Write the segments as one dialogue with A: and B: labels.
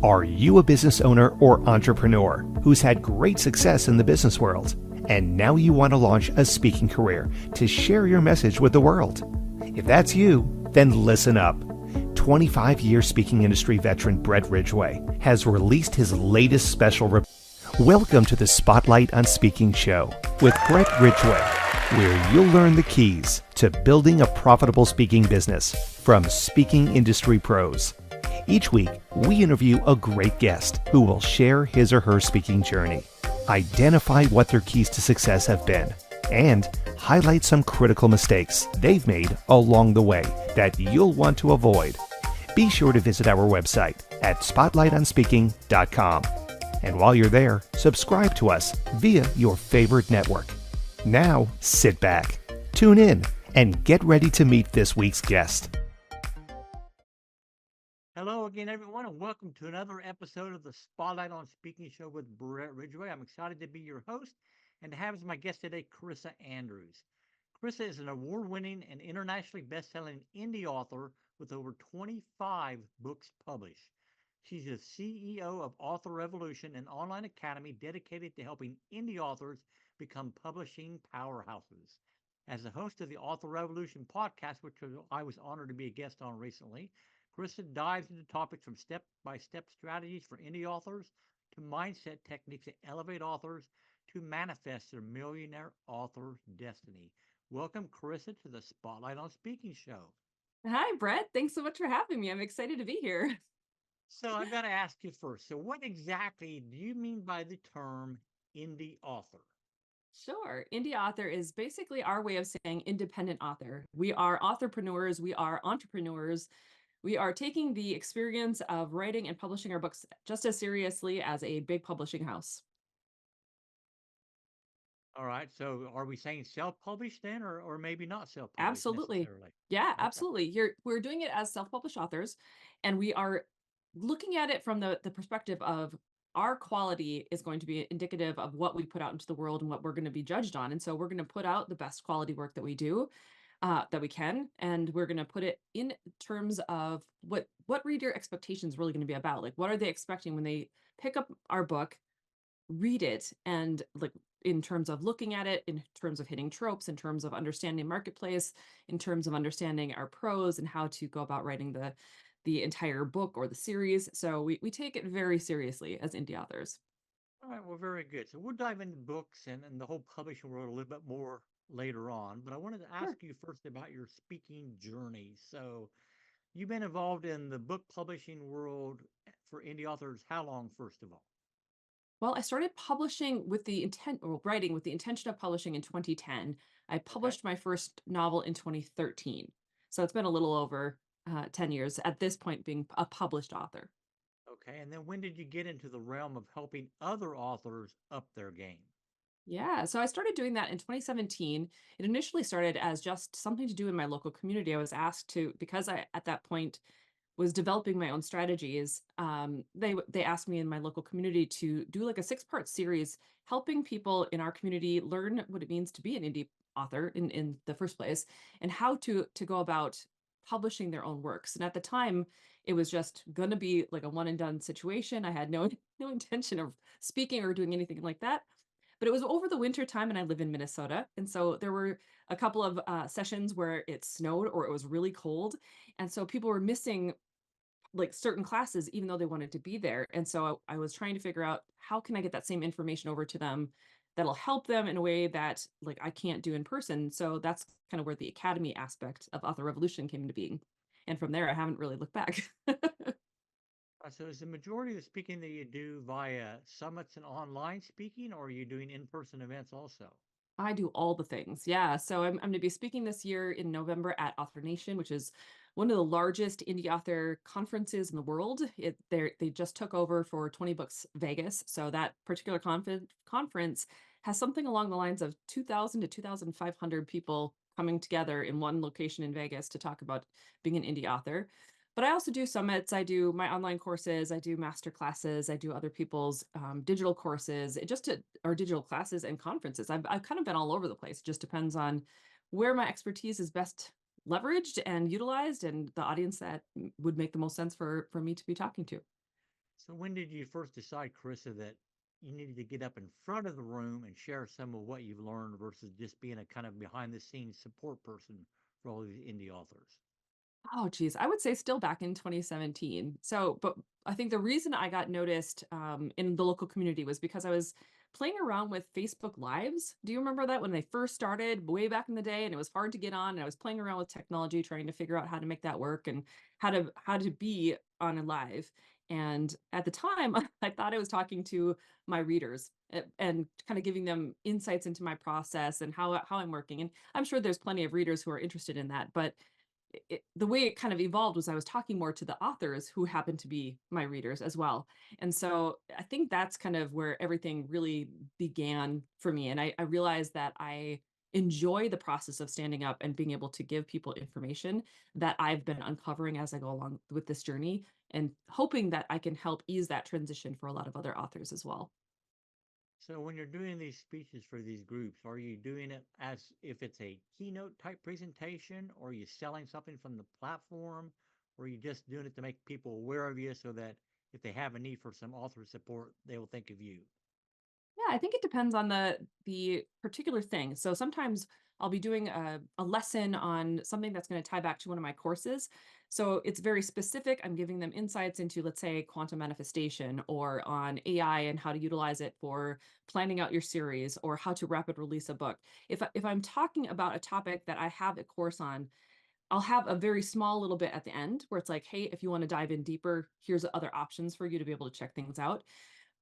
A: Are you a business owner or entrepreneur who's had great success in the business world, and now you want to launch a speaking career to share your message with the world? If that's you, then listen up. 25-year speaking industry veteran Brett Ridgway has released his latest special. Welcome to the Spotlight on Speaking show with Brett Ridgway, where you'll learn the keys to building a profitable speaking business from speaking industry pros. Each week, we interview a great guest who will share his or her speaking journey, identify what their keys to success have been, and highlight some critical mistakes they've made along the way that you'll want to avoid. Be sure to visit our website at spotlightonspeaking.com. And while you're there, subscribe to us via your favorite network. Now, sit back, tune in, and get ready to meet this week's guest.
B: Hello again, everyone, and welcome to another episode of the Spotlight on Speaking show with Brett Ridgway. I'm excited to be your host and to have as my guest today, Carissa Andrews. Carissa is an award-winning and internationally best-selling indie author with over 25 books published. She's the CEO of Author Revolution, an online academy dedicated to helping indie authors become publishing powerhouses. As the host of the Author Revolution podcast, which I was honored to be a guest on recently, Carissa dives into topics from step-by-step strategies for indie authors to mindset techniques that elevate authors to manifest their millionaire author destiny. Welcome, Carissa, to the Spotlight on Speaking show.
C: Hi, Brett. Thanks so much for having me. I'm excited to be here.
B: So I've got to ask you first. So what exactly do you mean by the term indie author?
C: Sure. Indie author is basically our way of saying independent author. We are authorpreneurs. We are entrepreneurs. We are taking the experience of writing and publishing our books just as seriously as a big publishing house.
B: All right. So are we saying self-published then, or maybe not self-published
C: Absolutely.
B: necessarily?
C: Yeah,
B: Okay.
C: absolutely. We're doing it as self-published authors, and we are looking at it from the perspective of our quality is going to be indicative of what we put out into the world and what we're going to be judged on. And so we're going to put out the best quality work that we do, that we can, and we're going to put it in terms of what reader expectations really going to be about. Like, what are they expecting when they pick up our book, read it, and like in terms of looking at it, in terms of hitting tropes, in terms of understanding marketplace, in terms of understanding our prose and how to go about writing the entire book or the series. So we take it very seriously as indie authors.
B: All right, well, very good. So we'll dive into books and the whole publishing world a little bit more later on. But I wanted to
C: Sure.
B: ask you first about your speaking journey. So you've been involved in the book publishing world for indie authors how long, first of all?
C: Well, I started publishing with the intent, or writing with the intention of publishing in 2010. I
B: Okay.
C: published my first novel in 2013. So it's been a little over 10 years at this point being a published author.
B: Okay. And then when did you get into the realm of helping other authors up their game?
C: Yeah, so I started doing that in 2017. It initially started as just something to do in my local community. I was asked to, because I at that point was developing my own strategies. They asked me in my local community to do like a 6-part series, helping people in our community learn what it means to be an indie author in the first place, and how to go about publishing their own works. And at the time, it was just going to be like a one and done situation. I had no no intention of speaking or doing anything like that. But it was over the winter time, and I live in Minnesota, and so there were a couple of sessions where it snowed or it was really cold, and so people were missing like certain classes even though they wanted to be there. And so I was trying to figure out how can I get that same information over to them that'll help them in a way that like I can't do in person. So that's kind of where the academy aspect of Author Revolution came into being. And from there I haven't really looked back.
B: So is the majority of the speaking that you do via summits and online speaking, or are you doing in-person events also?
C: I do all the things. Yeah. So I'm going to be speaking this year in November at Author Nation, which is one of the largest indie author conferences in the world. They just took over for 20 Books Vegas. So that particular conference has something along the lines of 2,000 to 2,500 people coming together in one location in Vegas to talk about being an indie author. But I also do summits. I do my online courses. I do master classes. I do other people's digital courses, or digital classes and conferences. I've kind of been all over the place. It just depends on where my expertise is best leveraged and utilized, and the audience that would make the most sense for me to be talking to.
B: So when did you first decide, Carissa, that you needed to get up in front of the room and share some of what you've learned versus just being a kind of behind the scenes support person for all these indie authors?
C: Oh, geez. I would say still back in 2017. So, but I think the reason I got noticed in the local community was because I was playing around with Facebook Lives. Do you remember that when they first started way back in the day and it was hard to get on and I was playing around with technology trying to figure out how to make that work and how to be on a live. And at the time, I thought I was talking to my readers and kind of giving them insights into my process and how I'm working. And I'm sure there's plenty of readers who are interested in that, but the way it kind of evolved was I was talking more to the authors who happened to be my readers as well. And so I think that's kind of where everything really began for me. And I realized that I enjoy the process of standing up and being able to give people information that I've been uncovering as I go along with this journey and hoping that I can help ease that transition for a lot of other authors as well.
B: So when you're doing these speeches for these groups, are you doing it as if it's a keynote type presentation, or are you selling something from the platform, or are you just doing it to make people aware of you so that if they have a need for some author support, they will think of you?
C: Yeah, I think it depends on the particular thing. So sometimes I'll be doing a lesson on something that's going to tie back to one of my courses. So it's very specific. I'm giving them insights into, let's say, quantum manifestation or on AI and how to utilize it for planning out your series or how to rapid release a book. If I'm talking about a topic that I have a course on, I'll have a very small little bit at the end where it's like, hey, if you want to dive in deeper, here's other options for you to be able to check things out.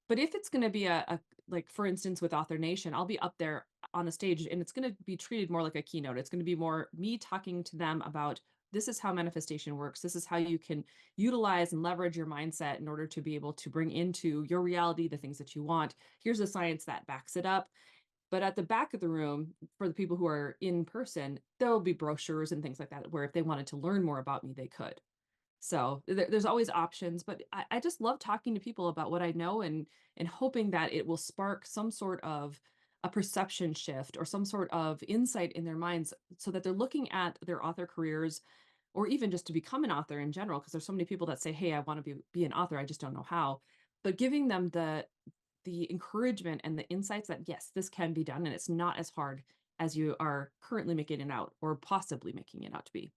C: But if it's gonna be a like, for instance, with Author Nation, I'll be up there on a stage, and it's gonna be treated more like a keynote. It's gonna be more me talking to them about, "This is how manifestation works. This is how you can utilize and leverage your mindset in order to be able to bring into your reality the things that you want. Here's the science that backs it up." But at the back of the room, for the people who are in person, there will be brochures and things like that, where if they wanted to learn more about me, they could. So there's always options, but I just love talking to people about what I know and hoping that it will spark some sort of a perception shift or some sort of insight in their minds so that they're looking at their author careers or even just to become an author in general, because there's so many people that say, hey, I want to be an author, I just don't know how. But giving them the encouragement and the insights that yes, this can be done and it's not as hard as you are currently making it out or possibly making it out to be.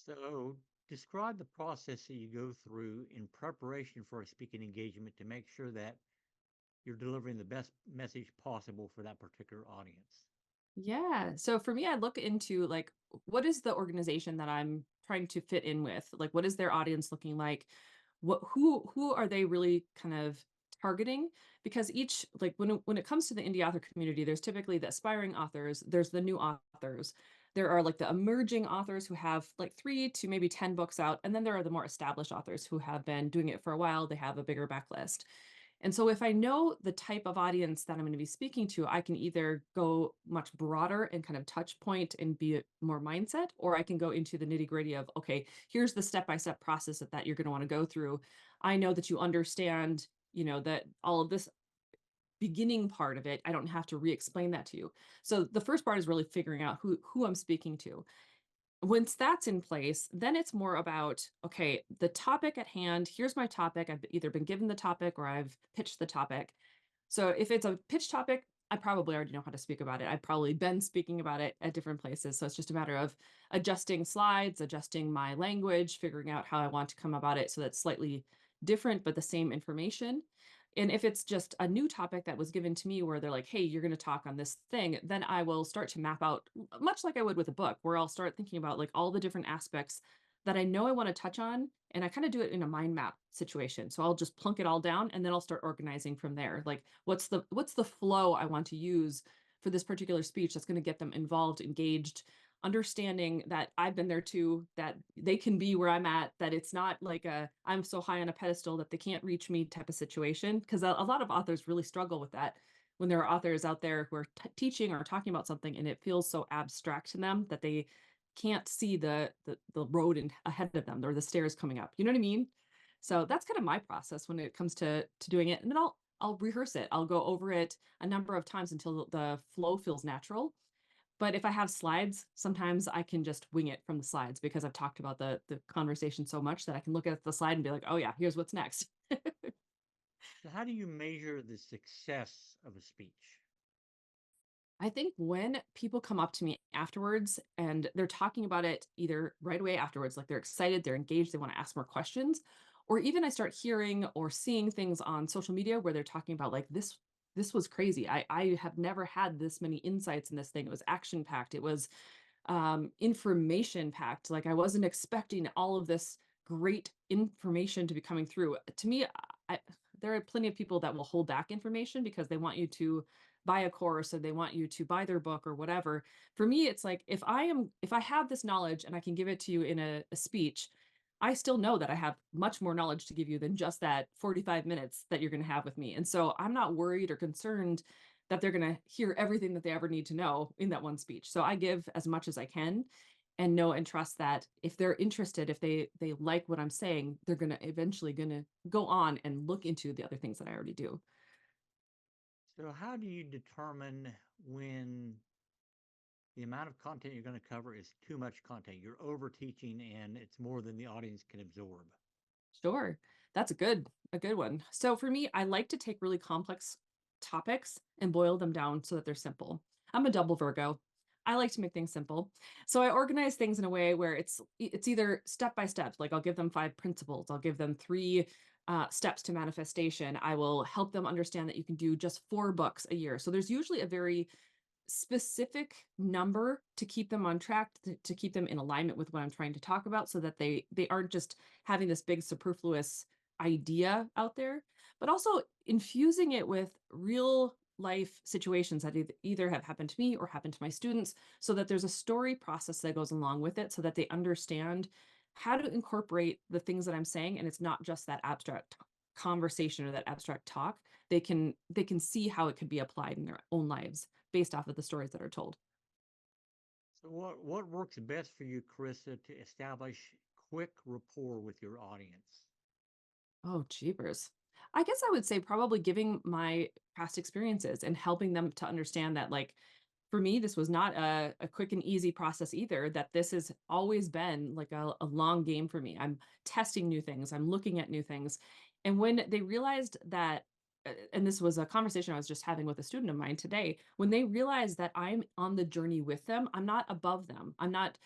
B: So describe the process that you go through in preparation for a speaking engagement to make sure that you're delivering the best message possible for that particular audience.
C: Yeah. So for me, I look into like, what is the organization that I'm trying to fit in with? Like, what is their audience looking like? Who are they really kind of targeting? Because each like when it comes to the indie author community, there's typically the aspiring authors, there's the new authors. There are like the emerging authors who have like 3 to maybe 10 books out, and then there are the more established authors who have been doing it for a while. They have a bigger backlist. And so if I know the type of audience that I'm going to be speaking to, I can either go much broader and kind of touch point and be more mindset, or I can go into the nitty gritty of, okay, here's the step-by-step process that you're going to want to go through. I know that you understand, that all of this beginning part of it, I don't have to re-explain that to you. So the first part is really figuring out who I'm speaking to. Once that's in place, then it's more about, okay, the topic at hand, here's my topic. I've either been given the topic or I've pitched the topic. So if it's a pitch topic, I probably already know how to speak about it. I've probably been speaking about it at different places. So it's just a matter of adjusting slides, adjusting my language, figuring out how I want to come about it so that's slightly different, but the same information. And if it's just a new topic that was given to me where they're like, hey, you're going to talk on this thing, then I will start to map out, much like I would with a book, where I'll start thinking about like all the different aspects that I know I want to touch on. And I kind of do it in a mind map situation. So I'll just plunk it all down and then I'll start organizing from there. Like what's the flow I want to use for this particular speech that's going to get them involved, engaged, understanding that I've been there too, that they can be where I'm at, that it's not like I'm so high on a pedestal that they can't reach me type of situation. Because a lot of authors really struggle with that when there are authors out there who are teaching or talking about something and it feels so abstract to them that they can't see the road ahead of them or the stairs coming up. You know what I mean? So that's kind of my process when it comes to doing it. And then I'll rehearse it. I'll go over it a number of times until the flow feels natural. But if I have slides, sometimes I can just wing it from the slides because I've talked about the conversation so much that I can look at the slide and be like, oh yeah, here's what's next.
B: So, how do you measure the success of a speech?
C: I think when people come up to me afterwards and they're talking about it either right away afterwards, like they're excited, they're engaged, they want to ask more questions, or even I start hearing or seeing things on social media where they're talking about like this was crazy. I have never had this many insights in this thing. It was action packed. It was information packed. Like I wasn't expecting all of this great information to be coming through. To me, I, there are plenty of people that will hold back information because they want you to buy a course or they want you to buy their book or whatever. For me, it's like if I have this knowledge and I can give it to you in a speech, I still know that I have much more knowledge to give you than just that 45 minutes that you're going to have with me. And so I'm not worried or concerned that they're going to hear everything that they ever need to know in that one speech. So I give as much as I can and know and trust that if they're interested, if they like what I'm saying, they're going to eventually going to go on and look into the other things that I already do.
B: So, how do you determine when the amount of content you're going to cover is too much content? You're over teaching and it's more than the audience can absorb.
C: Sure. That's a good one. So for me, I like to take really complex topics and boil them down so that they're simple. I'm a double Virgo. I like to make things simple. So I organize things in a way where it's either step by step, like I'll give them 5 principles, I'll give them 3 steps to manifestation. I will help them understand that you can do just 4 books a year. So there's usually a very specific number to keep them on track, to keep them in alignment with what I'm trying to talk about so that they aren't just having this big superfluous idea out there, but also infusing it with real life situations that either have happened to me or happened to my students so that there's a story process that goes along with it so that they understand how to incorporate the things that I'm saying and it's not just that abstract conversation or that abstract talk. They can see how it could be applied in their own lives based off of the stories that are told.
B: So, what works best for you, Carissa, to establish quick rapport with your audience?
C: Oh, jeepers. I guess I would say probably giving my past experiences and helping them to understand that, like, for me, this was not a quick and easy process either, that this has always been like a long game for me. I'm testing new things, I'm looking at new things. And when they realized that, and this was a conversation I was just having with a student of mine today, when they realized that I'm on the journey with them, I'm not above them. I'm not,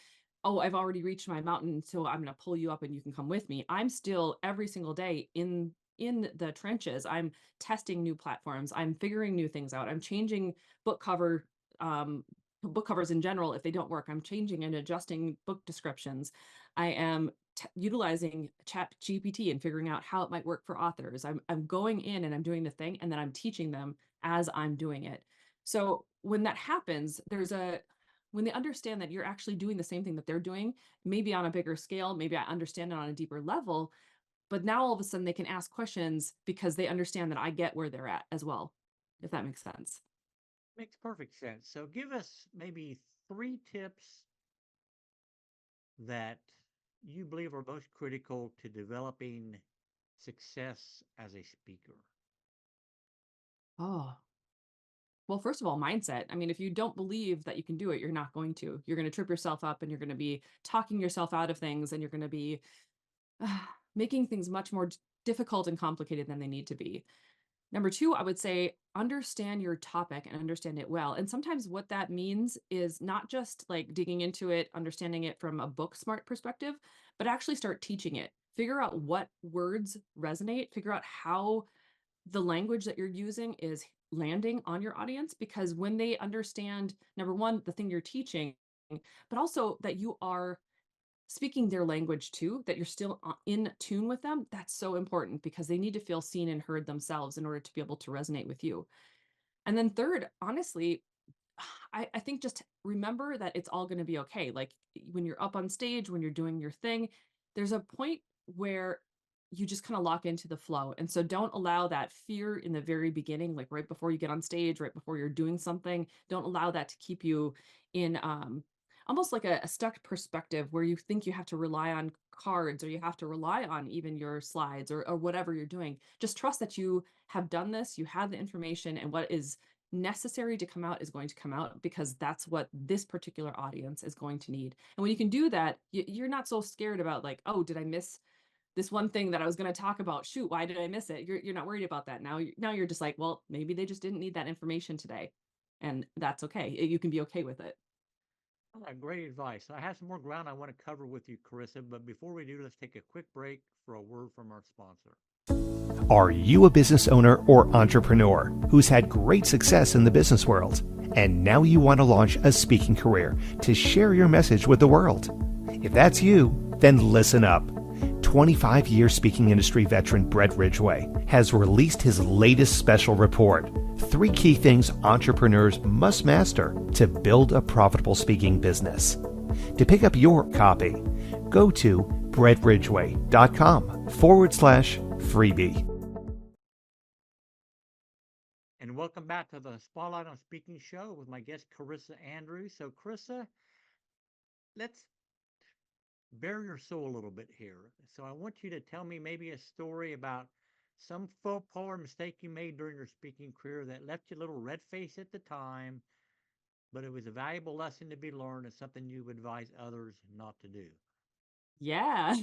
C: oh, I've already reached my mountain, so I'm going to pull you up and you can come with me. I'm still every single day in the trenches. I'm testing new platforms. I'm figuring new things out. I'm changing book cover um book covers in general if they don't work. I'm changing and adjusting book descriptions. I am utilizing chat gpt and figuring out how it might work for authors. I'm going in and I'm doing the thing and then I'm teaching them as I'm doing it. So when that happens, when they understand that you're actually doing the same thing that they're doing, maybe on a bigger scale, maybe I understand it on a deeper level, but now all of a sudden they can ask questions because they understand that I get where they're at as well, if that makes sense.
B: Makes perfect sense. So, give us maybe 3 tips that you believe are most critical to developing success as a speaker.
C: Oh, well, first of all, mindset. I mean, if you don't believe that you can do it, you're not going to. You're going to trip yourself up and you're going to be talking yourself out of things and you're going to be making things much more difficult and complicated than they need to be. Number two, I would say understand your topic and understand it well. And sometimes what that means is not just like digging into it, understanding it from a book smart perspective, but actually start teaching it. Figure out what words resonate, figure out how the language that you're using is landing on your audience because when they understand, number one, the thing you're teaching, but also that you are speaking their language too, that you're still in tune with them, that's so important because they need to feel seen and heard themselves in order to be able to resonate with you. And then third, honestly, I think just remember that it's all going to be okay. Like when you're up on stage, when you're doing your thing, there's a point where you just kind of lock into the flow. And so don't allow that fear in the very beginning, like right before you get on stage, right before you're doing something. Don't allow that to keep you in almost like a stuck perspective where you think you have to rely on cards or you have to rely on even your slides or whatever you're doing. Just trust that you have done this, you have the information, and what is necessary to come out is going to come out because that's what this particular audience is going to need. And when you can do that, you're not so scared about like, oh, did I miss this one thing that I was going to talk about? Shoot, why did I miss it? You're not worried about that now. Now you're just like, well, maybe they just didn't need that information today, and that's okay. You can be okay with it.
B: All right, great advice. I have some more ground I want to cover with you, Carissa, but before we do, let's take a quick break for a word from our sponsor.
A: Are you a business owner or entrepreneur who's had great success in the business world, and now you want to launch a speaking career to share your message with the world? If that's you, then listen up. 25-year speaking industry veteran Brett Ridgway has released his latest special report, 3 key things entrepreneurs must master to build a profitable speaking business. To pick up your copy, go to brettridgway.com/freebie.
B: And welcome back to the Spotlight on Speaking show with my guest, Carissa Andrews. So, Carissa, let's bare your soul a little bit here. So, I want you to tell me maybe a story about some faux pas or mistake you made during your speaking career that left you a little red face at the time, but it was a valuable lesson to be learned and something you would advise others not to do.
C: Yeah.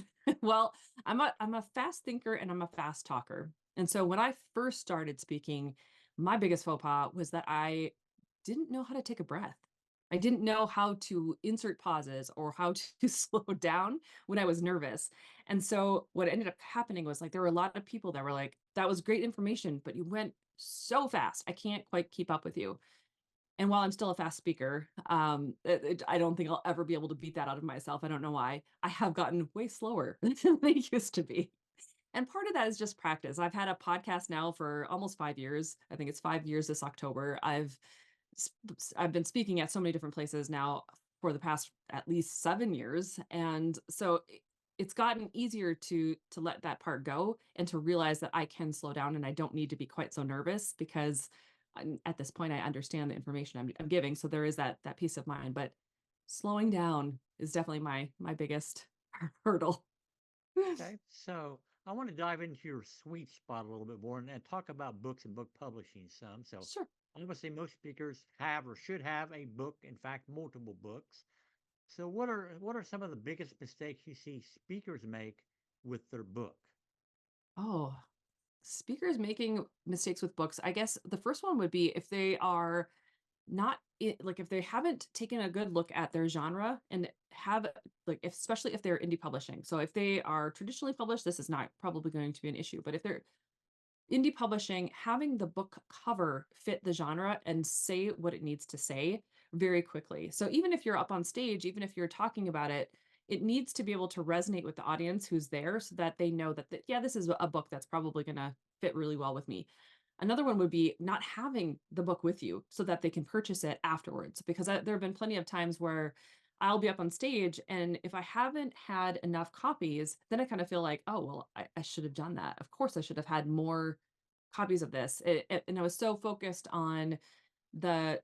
C: Well, I'm a fast thinker and I'm a fast talker. And so when I first started speaking, my biggest faux pas was that I didn't know how to take a breath. I didn't know how to insert pauses or how to slow down when I was nervous. And so what ended up happening was like there were a lot of people that were like, that was great information, but you went so fast. I can't quite keep up with you. And while I'm still a fast speaker, I don't think I'll ever be able to beat that out of myself. I don't know why. I have gotten way slower than they used to be. And part of that is just practice. I've had a podcast now for almost 5 years. I think it's 5 years this October. I've been speaking at so many different places now for the past at least 7 years, and so it's gotten easier to let that part go and to realize that I can slow down and I don't need to be quite so nervous because at this point I understand the information I'm giving. So there is that peace of mind. But slowing down is definitely my biggest hurdle.
B: Okay, so I want to dive into your sweet spot a little bit more and talk about books and book publishing some. So
C: Sure.
B: obviously most speakers have or should have a book, in fact, multiple books. So what are some of the biggest mistakes you see speakers make with their book?
C: Oh, speakers making mistakes with books. I guess the first one would be if they are not like if they haven't taken a good look at their genre and have like especially if they're indie publishing. So if they are traditionally published, this is not probably going to be an issue. But if they're indie publishing, having the book cover fit the genre and say what it needs to say very quickly. So even if you're up on stage, even if you're talking about it, it needs to be able to resonate with the audience who's there so that they know that, yeah, this is a book that's probably going to fit really well with me. Another one would be not having the book with you so that they can purchase it afterwards. Because there have been plenty of times where I'll be up on stage, and if I haven't had enough copies, then I kind of feel like, oh, well, I should have done that. Of course, I should have had more copies of this. And I was so focused on the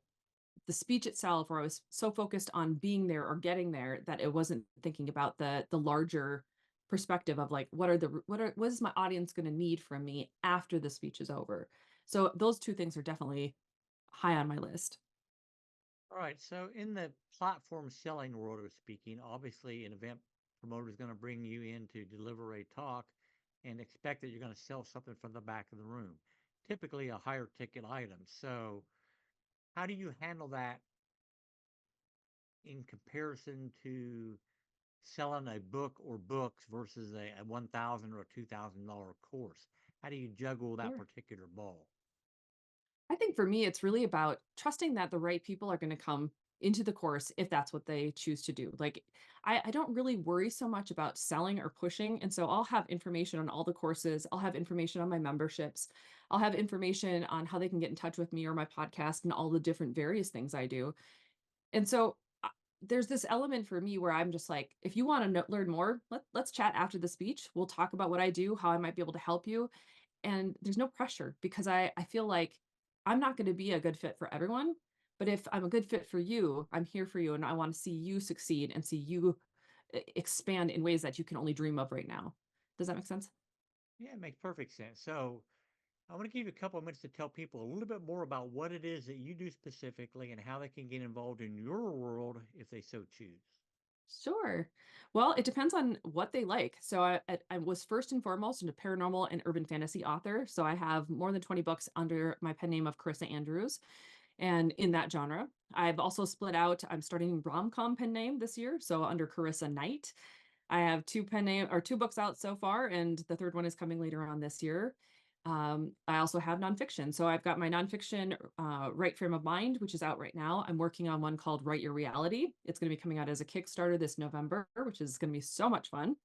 C: the speech itself, or I was so focused on being there or getting there that it wasn't thinking about the larger perspective of like what is my audience going to need from me after the speech is over. So those two things are definitely high on my list.
B: All right, so in the platform selling world of speaking, obviously an event promoter is going to bring you in to deliver a talk and expect that you're going to sell something from the back of the room, typically a higher ticket item. So how do you handle that in comparison to selling a book or books versus a 1,000 or a $2,000 course? How do you juggle that
C: Sure.
B: particular ball?
C: I think for me, it's really about trusting that the right people are going to come into the course if that's what they choose to do. Like, I don't really worry so much about selling or pushing. And so I'll have information on all the courses, I'll have information on my memberships, I'll have information on how they can get in touch with me or my podcast and all the different various things I do. And so there's this element for me where I'm just like, if you want to learn more, let's chat after the speech. We'll talk about what I do, how I might be able to help you, and there's no pressure because I feel like I'm not going to be a good fit for everyone, but if I'm a good fit for you, I'm here for you and I want to see you succeed and see you expand in ways that you can only dream of right now. Does that make sense?
B: Yeah, it makes perfect sense. So I want to give you a couple of minutes to tell people a little bit more about what it is that you do specifically and how they can get involved in your world if they so choose.
C: Sure. Well, it depends on what they like. So I was first and foremost a paranormal and urban fantasy author. So I have more than 20 books under my pen name of Carissa Andrews. And in that genre, I've also split out. I'm starting rom-com pen name this year. So under Carissa Knight, I have two books out so far, and the third one is coming later on this year. I also have nonfiction. So I've got my nonfiction, Right Frame of Mind, which is out right now. I'm working on one called Write Your Reality. It's going to be coming out as a Kickstarter this November, which is going to be so much fun.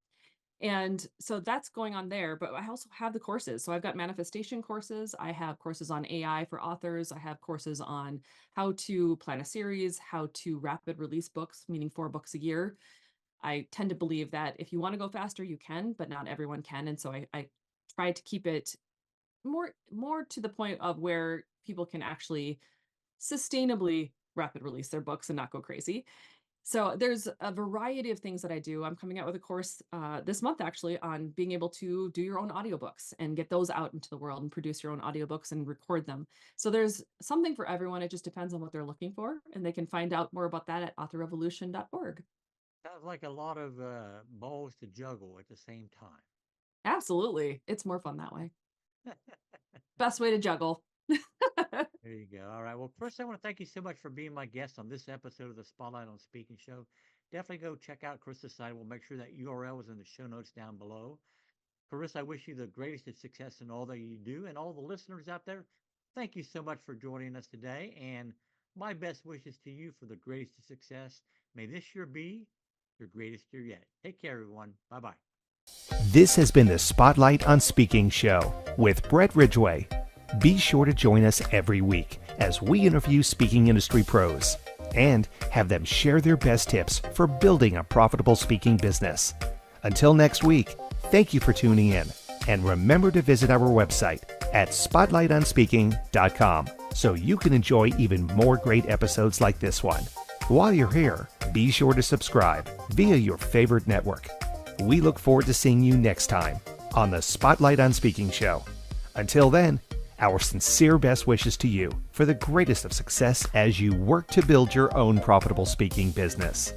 C: And so that's going on there, but I also have the courses. So I've got manifestation courses. I have courses on AI for authors. I have courses on how to plan a series, how to rapid release books, meaning 4 books a year. I tend to believe that if you want to go faster, you can, but not everyone can. And so I try to keep it more to the point of where people can actually sustainably rapid release their books and not go crazy. So there's a variety of things that I do. I'm coming out with a course this month actually on being able to do your own audiobooks and get those out into the world and produce your own audiobooks and record them. So there's something for everyone. It just depends on what they're looking for. And they can find out more about that at authorrevolution.org.
B: Sounds like a lot of balls to juggle at the same time.
C: Absolutely. It's more fun that way. Best way to juggle.
B: There you go. All right. Well, first, I want to thank you so much for being my guest on this episode of the Spotlight on Speaking Show. Definitely go check out Carissa's site. We'll make sure that URL is in the show notes down below. Carissa, I wish you the greatest of success in all that you do. And all the listeners out there, thank you so much for joining us today. And my best wishes to you for the greatest of success. May this year be your greatest year yet. Take care, everyone. Bye-bye.
A: This has been the Spotlight on Speaking Show with Brett Ridgway. Be sure to join us every week as we interview speaking industry pros and have them share their best tips for building a profitable speaking business. Until next week, thank you for tuning in, and remember to visit our website at spotlightonspeaking.com so you can enjoy even more great episodes like this one. While you're here, be sure to subscribe via your favorite network. We look forward to seeing you next time on the Spotlight on Speaking Show. Until then, our sincere best wishes to you for the greatest of success as you work to build your own profitable speaking business.